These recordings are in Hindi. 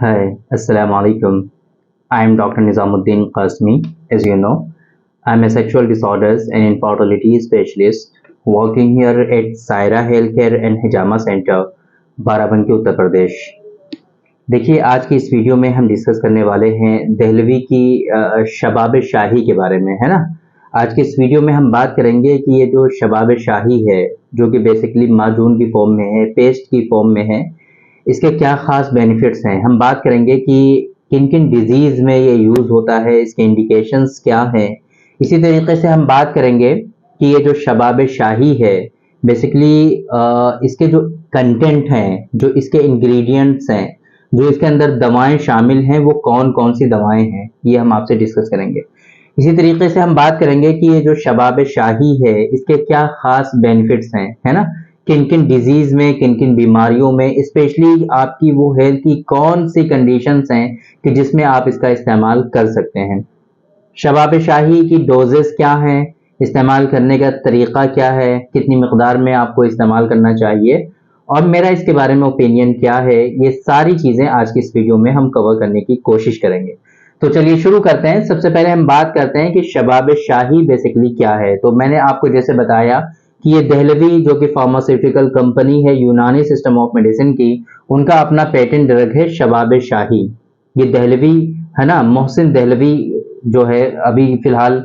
Hi, Assalamu alaikum. I am Dr. Nizamuddin Qasmi. As you know, I am a sexual disorders and infertility specialist working here at Saira Healthcare and Hijama Center, Barabanki Uttar Pradesh. देखिए, आज की इस वीडियो में हम डिस्कस करने वाले हैं दहलवी की शबाब शाही के बारे में, है ना। आज की इस वीडियो में हम बात करेंगे कि ये जो शबाब शाही है, जो कि बेसिकली माजून की फॉर्म में है, पेस्ट की फॉर्म में है, इसके क्या खास बेनिफिट्स हैं। हम बात करेंगे कि किन किन डिजीज में ये यूज होता है, इसके इंडिकेशंस क्या हैं। इसी तरीके से हम बात करेंगे कि ये जो शबाब शाही है, बेसिकली इसके जो कंटेंट हैं, जो इसके इंग्रेडिएंट्स हैं, जो इसके अंदर दवाएं शामिल हैं, वो कौन कौन सी दवाएं हैं, ये हम आपसे डिस्कस करेंगे। इसी तरीके से हम बात करेंगे कि ये जो शबाब शाही है, इसके क्या खास बेनिफिट्स हैं, है ना। किन किन डिजीज में, किन किन बीमारियों में, स्पेशली आपकी वो हेल्थ की कौन सी कंडीशंस हैं कि जिसमें आप इसका इस्तेमाल कर सकते हैं। शबाब शाही की डोजेस क्या हैं, इस्तेमाल करने का तरीका क्या है, कितनी मकदार में आपको इस्तेमाल करना चाहिए, और मेरा इसके बारे में ओपिनियन क्या है, ये सारी चीजें आज की इस वीडियो में हम कवर करने की कोशिश करेंगे। तो चलिए शुरू करते हैं। सबसे पहले हम बात करते हैं कि शबाब शाही बेसिकली क्या है। तो मैंने आपको जैसे बताया कि ये दहलवी, जो कि फार्मास्यूटिकल कंपनी है यूनानी सिस्टम ऑफ मेडिसिन की, उनका अपना पेटेंट ड्रग है शबाब शाही। ये दहलवी है ना, मोहसिन दहलवी जो है, अभी फिलहाल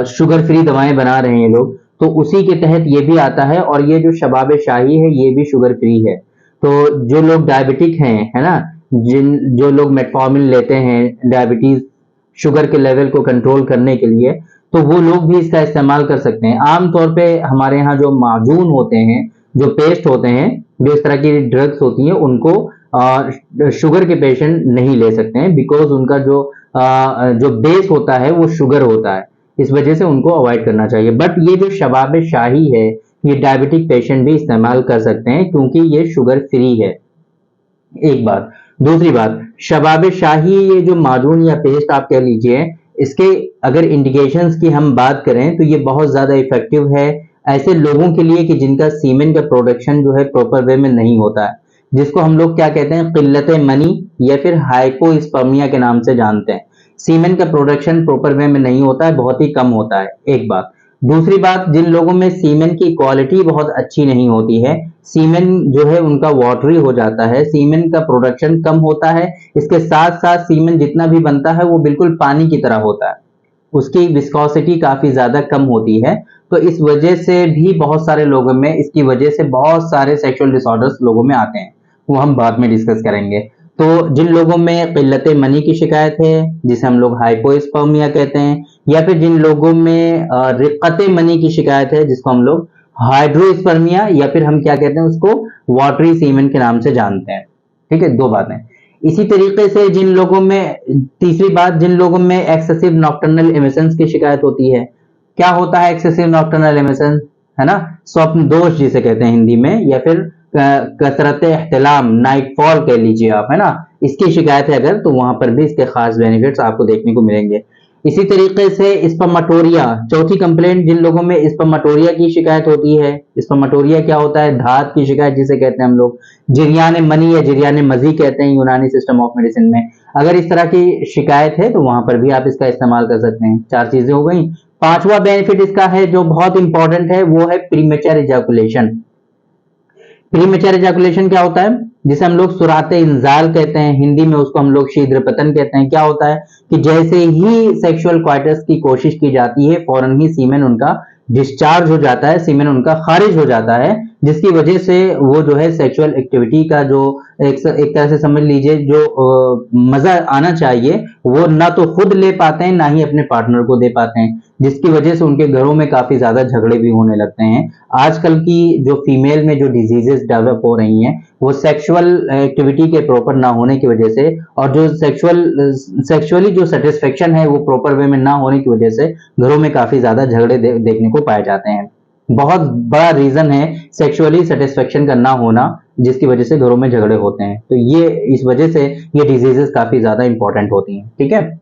शुगर फ्री दवाएं बना रहे हैं लोग, तो उसी के तहत ये भी आता है। और ये जो शबाब शाही है, ये भी शुगर फ्री है। तो जो लोग डायबिटिक हैं, है ना, जो लोग मेटफॉर्मिन लेते हैं डायबिटीज शुगर के लेवल को कंट्रोल करने के लिए, तो वो लोग भी इसका इस्तेमाल कर सकते हैं। आमतौर पे हमारे यहाँ जो माजून होते हैं, जो पेस्ट होते हैं, जो इस तरह की ड्रग्स होती हैं, उनको शुगर के पेशेंट नहीं ले सकते हैं, बिकॉज उनका जो बेस होता है वो शुगर होता है। इस वजह से उनको अवॉइड करना चाहिए। बट ये जो शबाब शाही है, ये डायबिटिक पेशेंट भी इस्तेमाल कर सकते हैं, क्योंकि ये शुगर फ्री है। एक बात। दूसरी बात, शबाब शाही ये जो माजून या पेस्ट आप कह लीजिए, इसके अगर इंडिकेशंस की हम बात करें तो ये बहुत ज्यादा इफेक्टिव है ऐसे लोगों के लिए कि जिनका सीमेन का प्रोडक्शन जो है प्रॉपर वे में नहीं होता है, जिसको हम लोग क्या कहते हैं, किल्लत मनी या फिर हाइपोस्पर्मिया के नाम से जानते हैं। सीमेन का प्रोडक्शन प्रॉपर वे में नहीं होता है, बहुत ही कम होता है। एक बात। दूसरी बात, जिन लोगों में सीमेन की क्वालिटी बहुत अच्छी नहीं होती है, सीमेन जो है उनका वाटरी हो जाता है, सीमेन का प्रोडक्शन कम होता है, इसके साथ साथ सीमेन जितना भी बनता है वो बिल्कुल पानी की तरह होता है, उसकी विस्कोसिटी काफी ज्यादा कम होती है। तो इस वजह से भी बहुत सारे लोगों में, इसकी वजह से बहुत सारे सेक्सुअल डिसऑर्डर्स लोगों में आते हैं, वो हम बाद में डिस्कस करेंगे। तो जिन लोगों में किल्लत मनी की शिकायत है, जिसे हम लोग हाइपोस्पर्मिया कहते हैं, या फिर जिन लोगों में रिक्कत मनी की शिकायत है, जिसको हम लोग हाइड्रोस्पर्मिया या फिर हम क्या कहते हैं, उसको वाटरी सीमेन के नाम से जानते हैं। ठीक है, दो बातें। इसी तरीके से जिन लोगों में, तीसरी बात, जिन लोगों में एक्सेसिव नॉक्टर्नल इमिशंस की शिकायत होती है। क्या होता है एक्सेसिव नॉक्टर्नल इमिशन, है ना, स्वप्न दोष जिसे कहते हैं हिंदी में, या फिर कसरत एहतलाम, नाइटफॉल कह लीजिए आप, है ना, इसकी शिकायत है अगर, तो वहां पर भी इसके खास बेनिफिट्स आपको देखने को मिलेंगे। इसी तरीके से स्पर्मेटोरिया, चौथी कंप्लेंट, जिन लोगों में स्पर्मेटोरिया की शिकायत होती है। स्पर्मेटोरिया क्या होता है, धात की शिकायत जिसे कहते हैं हम लोग, जिरियान मनी या जिरियान मजी कहते हैं यूनानी सिस्टम ऑफ मेडिसिन में। अगर इस तरह की शिकायत है तो वहां पर भी आप इसका इस्तेमाल कर सकते हैं। चार चीजें हो गई। पांचवा बेनिफिट इसका है जो बहुत इंपॉर्टेंट है, वो है प्रीमेचर इजैकुलेशन। प्रीमेचर इजैकुलेशन क्या होता है, जिसे हम लोग सुराते इंजाल कहते हैं, हिंदी में उसको हम लोग शीघ्र पतन कहते हैं। क्या होता है कि जैसे ही सेक्सुअल क्वाइटस की कोशिश की जाती है, फौरन ही सीमेन उनका डिस्चार्ज हो जाता है, सीमेन उनका खारिज हो जाता है, जिसकी वजह से वो जो है सेक्सुअल एक्टिविटी का जो एक तरह से समझ लीजिए जो मजा आना चाहिए, वो ना तो खुद ले पाते हैं, ना ही अपने पार्टनर को दे पाते हैं, जिसकी वजह से उनके घरों में काफी ज्यादा झगड़े भी होने लगते हैं। आजकल की जो फीमेल में जो डिजीजेस डेवलप हो रही हैं, वो सेक्सुअल एक्टिविटी के प्रॉपर ना होने की वजह से, और जो सेक्सुअली जो सेटिस्फेक्शन है वो प्रॉपर वे में ना होने की वजह से घरों में काफी ज्यादा झगड़े देखने को पाए जाते हैं। बहुत बड़ा रीजन है सेक्सुअली सेटिस्फेक्शन का ना होना, जिसकी वजह से घरों में झगड़े होते हैं। तो ये इस वजह से ये डिजीजेस काफी ज्यादा इंपॉर्टेंट होती हैं। ठीक है,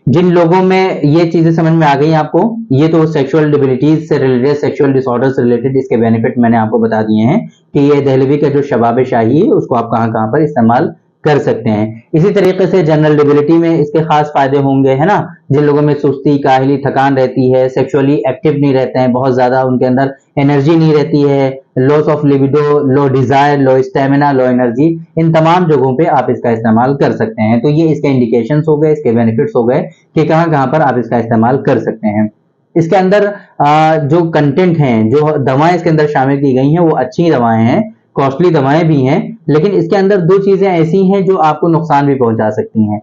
जिन लोगों में ये चीजें समझ में आ गई आपको, ये तो सेक्सुअल डिबिलिटीज से रिलेटेड, सेक्सुअल डिसऑर्डर से रिलेटेड इसके बेनिफिट मैंने आपको बता दिए हैं कि ये दहलवी का जो शबाब शाही है उसको आप कहां कहां पर इस्तेमाल कर सकते हैं। इसी तरीके से जनरल डिबिलिटी में इसके खास फायदे होंगे, है ना। जिन लोगों में सुस्ती, काहली, थकान रहती है, सेक्सुअली एक्टिव नहीं रहते हैं, बहुत ज्यादा उनके अंदर एनर्जी नहीं रहती है, loss of libido, low desire, low stamina, low energy, इन तमाम जगहों पे आप इसका इस्तेमाल कर सकते हैं। तो ये इसके इंडिकेशंस हो गए, इसके बेनिफिट्स हो गए कि कहाँ कहाँ पर आप इसका इस्तेमाल कर सकते हैं। इसके अंदर जो कंटेंट हैं, जो दवाएं इसके अंदर शामिल की गई हैं, वो अच्छी दवाएं हैं, कॉस्टली दवाएं भी हैं, लेकिन इसके अंदर दो चीजें ऐसी हैं जो आपको नुकसान भी पहुंचा सकती हैं।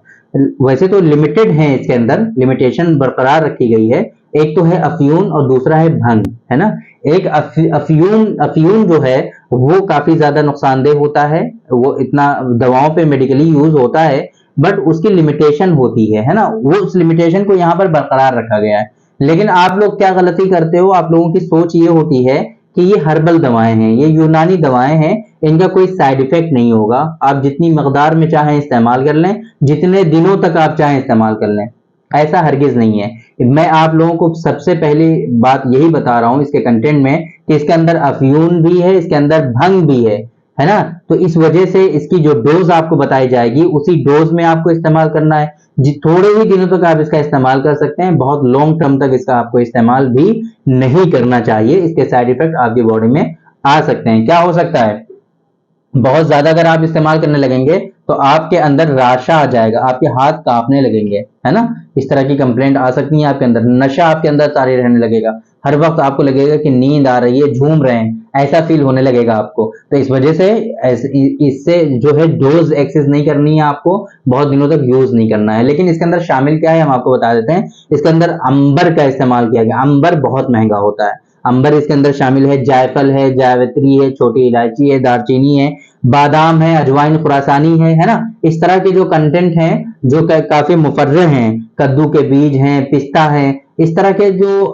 वैसे तो लिमिटेड है, इसके अंदर लिमिटेशन बरकरार रखी गई है। एक तो है अफ्यून और दूसरा है भंग, है ना। एक अफ्यून जो है वो काफी ज्यादा नुकसानदेह होता है, वो इतना दवाओं पे मेडिकली यूज होता है, बट उसकी लिमिटेशन होती है ना। वो उस लिमिटेशन को यहाँ पर बरकरार रखा गया है। लेकिन आप लोग क्या गलती करते हो, आप लोगों की सोच ये होती है कि ये हर्बल दवाएं हैं, ये यूनानी दवाएं हैं, इनका कोई साइड इफेक्ट नहीं होगा, आप जितनी मकदार में चाहें इस्तेमाल कर लें, जितने दिनों तक आप चाहें इस्तेमाल कर लें। ऐसा हरगिज नहीं है। मैं आप लोगों को सबसे पहली बात यही बता रहा हूं इसके कंटेंट में कि इसके अंदर अफ्यून भी है, इसके अंदर भंग भी है ना। तो इस वजह से इसकी जो डोज आपको बताई जाएगी उसी डोज में आपको इस्तेमाल करना है। थोड़े ही दिनों तक आप इसका इस्तेमाल कर सकते हैं, बहुत लॉन्ग टर्म तक इसका आपको इस्तेमाल भी नहीं करना चाहिए। इसके साइड इफेक्ट आपकी बॉडी में आ सकते हैं। क्या हो सकता है, बहुत ज्यादा अगर आप इस्तेमाल करने लगेंगे तो आपके अंदर राशा आ जाएगा, आपके हाथ कांपने लगेंगे, है ना। इस तरह की कंप्लेंट आ सकती है आपके अंदर। नशा आपके अंदर तारी रहने लगेगा, हर वक्त आपको लगेगा कि नींद आ रही है, झूम रहे हैं, ऐसा फील होने लगेगा आपको। तो इस वजह से इससे जो है डोज एक्सेस नहीं करनी है, आपको बहुत दिनों तक यूज नहीं करना है। लेकिन इसके अंदर शामिल क्या है हम आपको बता देते हैं। इसके अंदर अंबर का इस्तेमाल किया गया। अंबर बहुत महंगा होता है। अंबर इसके अंदर शामिल है, जायफल है, जावित्री है, छोटी इलायची है, दालचीनी है, बादाम है, अजवाइन खुरासानी है ना। इस तरह के जो कंटेंट हैं जो काफी मुफर्रह हैं, कद्दू के बीज हैं, पिस्ता है, इस तरह के जो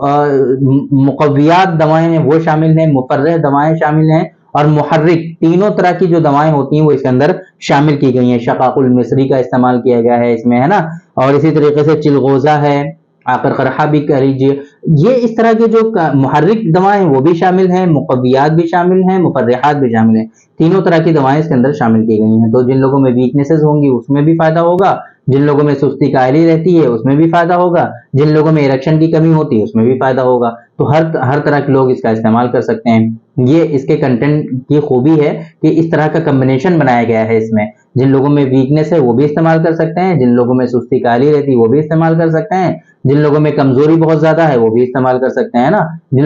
मुकव्वियात दवाएं हैं वो शामिल हैं, मुफर्रह दवाएं शामिल हैं, और मुहर्रिक, तीनों तरह की जो दवाएं होती हैं वो इसके अंदर शामिल की गई हैं। शकाकुल मिस्री का इस्तेमाल किया गया है इसमें, है ना। और इसी तरीके से चिलगोजा है, आकर खरहा भी कर लीजिए। ये इस तरह के जो मुहर्रिक दवाएं हैं वो भी शामिल हैं, मुकव्वियात भी शामिल हैं, मुफर्रिहात भी शामिल हैं। तीनों तरह की दवाएं इसके अंदर शामिल की गई हैं। तो जिन लोगों में वीकनेसेस होंगी उसमें भी फायदा होगा, जिन लोगों में सुस्ती कायली रहती है उसमें भी फायदा होगा, जिन लोगों में इरेक्शन की कमी होती है उसमें भी फायदा होगा। तो हर तरह के लोग इसका इस्तेमाल कर सकते हैं। ये इसके कंटेंट की खूबी है कि इस तरह का कम्बिनेशन बनाया गया है इसमें। जिन लोगों में वीकनेस है वो भी इस्तेमाल कर सकते हैं, जिन लोगों में सुस्ती कायली रहती है वो भी इस्तेमाल कर सकते हैं, जिन लोगों में कमजोरी बहुत ज्यादा है वो भी इस्तेमाल कर सकते हैं ना। जिन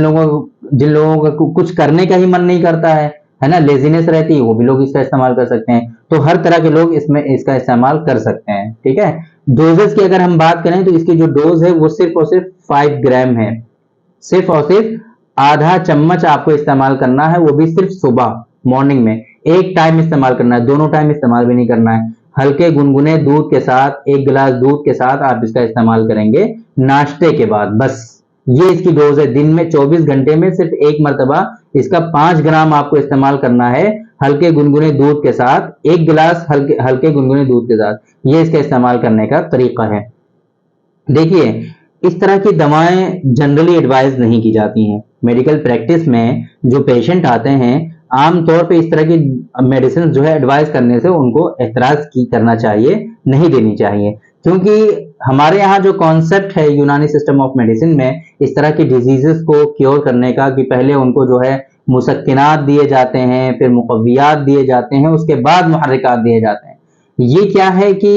लोगों का कुछ करने का ही मन नहीं करता है ना, लेजीनेस रहती है, वो भी लोग इसका इस्तेमाल कर सकते हैं। तो हर तरह के लोग इसमें इसका इस्तेमाल कर सकते हैं, ठीक है। डोजेस की अगर हम बात करें तो इसकी जो डोज है वो सिर्फ और सिर्फ 5 ग्राम है। सिर्फ और सिर्फ आधा चम्मच आपको इस्तेमाल करना है, वो भी सिर्फ सुबह मॉर्निंग में एक टाइम इस्तेमाल करना है, दोनों टाइम इस्तेमाल भी नहीं करना है। हल्के गुनगुने दूध के साथ, एक गिलास दूध के साथ आप इसका इस्तेमाल करेंगे नाश्ते के बाद, बस। ये इसकी डोज है। दिन में 24 घंटे में सिर्फ एक मरतबा इसका 5 ग्राम आपको इस्तेमाल करना है, हल्के गुनगुने दूध के साथ, एक गिलास हल्के गुनगुने दूध के साथ। ये इसका इस्तेमाल करने का तरीका है। देखिए, इस तरह की दवाएं जनरली एडवाइज नहीं की जाती हैं। मेडिकल प्रैक्टिस में जो पेशेंट आते हैं आमतौर पे इस तरह की मेडिसिन जो है एडवाइस करने से उनको एतराज करना चाहिए, नहीं देनी चाहिए। क्योंकि हमारे यहाँ जो कॉन्सेप्ट है यूनानी सिस्टम ऑफ मेडिसिन में इस तरह की डिजीजेस को क्योर करने का, कि पहले उनको जो है मुसक्किनात दिए जाते हैं, फिर मुकव्वियात दिए जाते हैं, उसके बाद मुहर्रिकात दिए जाते हैं। ये क्या है कि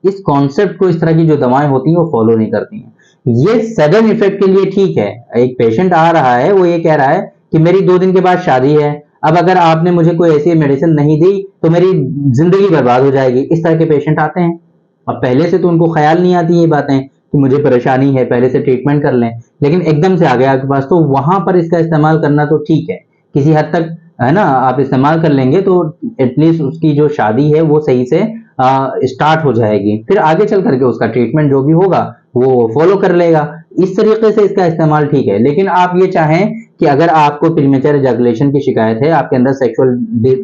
इस कॉन्सेप्ट को इस तरह की जो दवाएं होती हैं वो फॉलो नहीं करती हैं। ये सडन इफेक्ट के लिए ठीक है। एक पेशेंट आ रहा है, वो ये कह रहा है कि मेरी 2 दिन के बाद शादी है, अब अगर आपने मुझे कोई ऐसी मेडिसिन नहीं दी तो मेरी जिंदगी बर्बाद हो जाएगी। इस तरह के पेशेंट आते हैं। अब पहले से तो उनको ख्याल नहीं आती ये बातें कि मुझे परेशानी है, पहले से ट्रीटमेंट कर लें, लेकिन एकदम से आ गया आपके पास, तो वहां पर इसका इस्तेमाल करना तो ठीक है, किसी हद तक, है ना। आप इस्तेमाल कर लेंगे तो एटलीस्ट उसकी जो शादी है वो सही से स्टार्ट हो जाएगी, फिर आगे चल करके उसका ट्रीटमेंट जो भी होगा वो फॉलो कर लेगा। इस तरीके से इसका इस्तेमाल ठीक है। लेकिन आप ये चाहें कि अगर आपको प्रीमेच्योर एजैकुलेशन की शिकायत है, आपके अंदर सेक्सुअल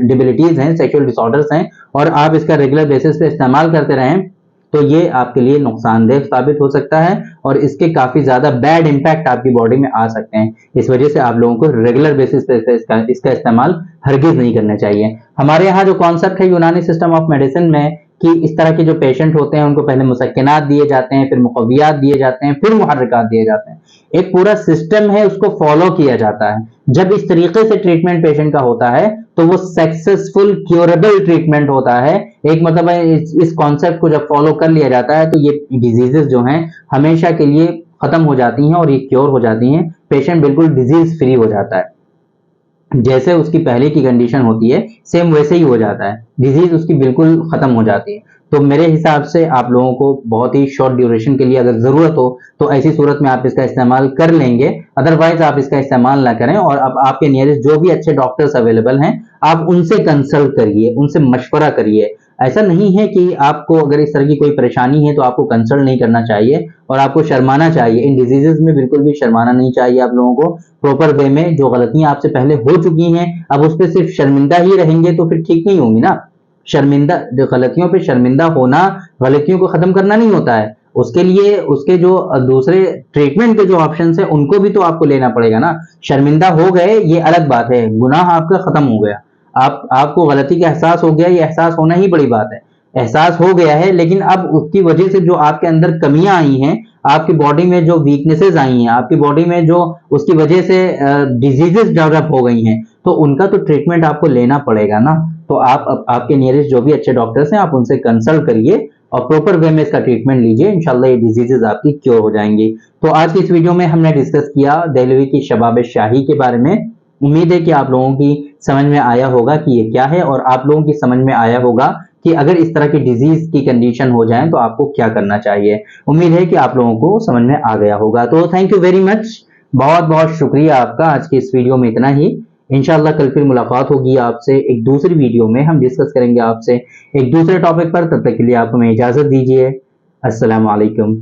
डिबिलिटीज हैं, सेक्सुअल डिसऑर्डर्स हैं, और आप इसका रेगुलर बेसिस पे इस्तेमाल करते रहें, तो ये आपके लिए नुकसानदेह साबित हो सकता है और इसके काफी ज्यादा बैड इंपैक्ट आपकी बॉडी में आ सकते हैं। इस वजह से आप लोगों को रेगुलर बेसिस पे इसका इस्तेमाल हरगिज नहीं करना चाहिए। हमारे यहाँ जो कॉन्सेप्ट है यूनानी सिस्टम ऑफ मेडिसिन में कि इस तरह के जो पेशेंट होते हैं उनको पहले मुसक्किनात दिए जाते हैं, फिर मुक़व्वियात दिए जाते हैं, फिर मुहर्रिकात दिए जाते हैं। एक पूरा सिस्टम है, उसको फॉलो किया जाता है। जब इस तरीके से ट्रीटमेंट पेशेंट का होता है तो वो सक्सेसफुल क्योरेबल ट्रीटमेंट होता है। एक मतलब है इस कॉन्सेप्ट को जब फॉलो कर लिया जाता है तो ये डिजीजेस जो हैं हमेशा के लिए खत्म हो जाती हैं और ये क्योर हो जाती हैं। पेशेंट बिल्कुल डिजीज फ्री हो जाता है, जैसे उसकी पहले की कंडीशन होती है सेम वैसे ही हो जाता है, डिजीज उसकी बिल्कुल खत्म हो जाती है। तो मेरे हिसाब से आप लोगों को बहुत ही शॉर्ट ड्यूरेशन के लिए अगर जरूरत हो तो ऐसी सूरत में आप इसका इस्तेमाल कर लेंगे, अदरवाइज आप इसका इस्तेमाल ना करें। और अब आपके नियरेस्ट जो भी अच्छे डॉक्टर्स अवेलेबल हैं आप उनसे कंसल्ट करिए, उनसे मशवरा करिए। ऐसा नहीं है कि आपको अगर इस तरह की कोई परेशानी है तो आपको कंसल्ट नहीं करना चाहिए और आपको शर्माना चाहिए। इन डिजीजेस में बिल्कुल भी शर्माना नहीं चाहिए। आप लोगों को प्रॉपर वे में जो गलतियां आपसे पहले हो चुकी हैं अब उस पर सिर्फ शर्मिंदा ही रहेंगे तो फिर ठीक नहीं होंगी ना। शर्मिंदा जो गलतियों पे शर्मिंदा होना गलतियों को खत्म करना नहीं होता है, उसके लिए उसके जो दूसरे ट्रीटमेंट के जो ऑप्शन है उनको भी तो आपको लेना पड़ेगा ना। शर्मिंदा हो गए ये अलग बात है, गुनाह आपका खत्म हो गया, आपको गलती का एहसास हो गया, ये एहसास होना ही बड़ी बात है। एहसास हो गया है लेकिन अब उसकी वजह से जो आपके अंदर कमियां आई हैं, आपकी बॉडी में जो वीकनेसेस आई हैं, आपकी बॉडी में जो उसकी वजह से डिजीजेस डेवलप हो गई हैं, तो उनका तो ट्रीटमेंट आपको लेना पड़ेगा ना। तो आप आपके नियरेस्ट जो भी अच्छे डॉक्टर्स हैं आप उनसे कंसल्ट करिए और प्रॉपर वे में इसका ट्रीटमेंट लीजिए, इंशाल्लाह ये डिजीजेस आपकी क्योर हो जाएंगी। तो आज की इस वीडियो में हमने डिस्कस किया दहलवी की शबाब शाही के बारे में। उम्मीद है कि आप लोगों की समझ में आया होगा कि ये क्या है और आप लोगों की समझ में आया होगा कि अगर इस तरह की डिजीज की कंडीशन हो जाए तो आपको क्या करना चाहिए। उम्मीद है कि आप लोगों को समझ में आ गया होगा। तो थैंक यू वेरी मच, बहुत बहुत शुक्रिया आपका। आज की इस वीडियो में इतना ही। इंशाल्लाह कल फिर मुलाकात होगी आपसे एक दूसरी वीडियो में, हम डिस्कस करेंगे आपसे एक दूसरे टॉपिक पर। तब तक के लिए आप हमें इजाजत दीजिए। अस्सलाम वालेकुम।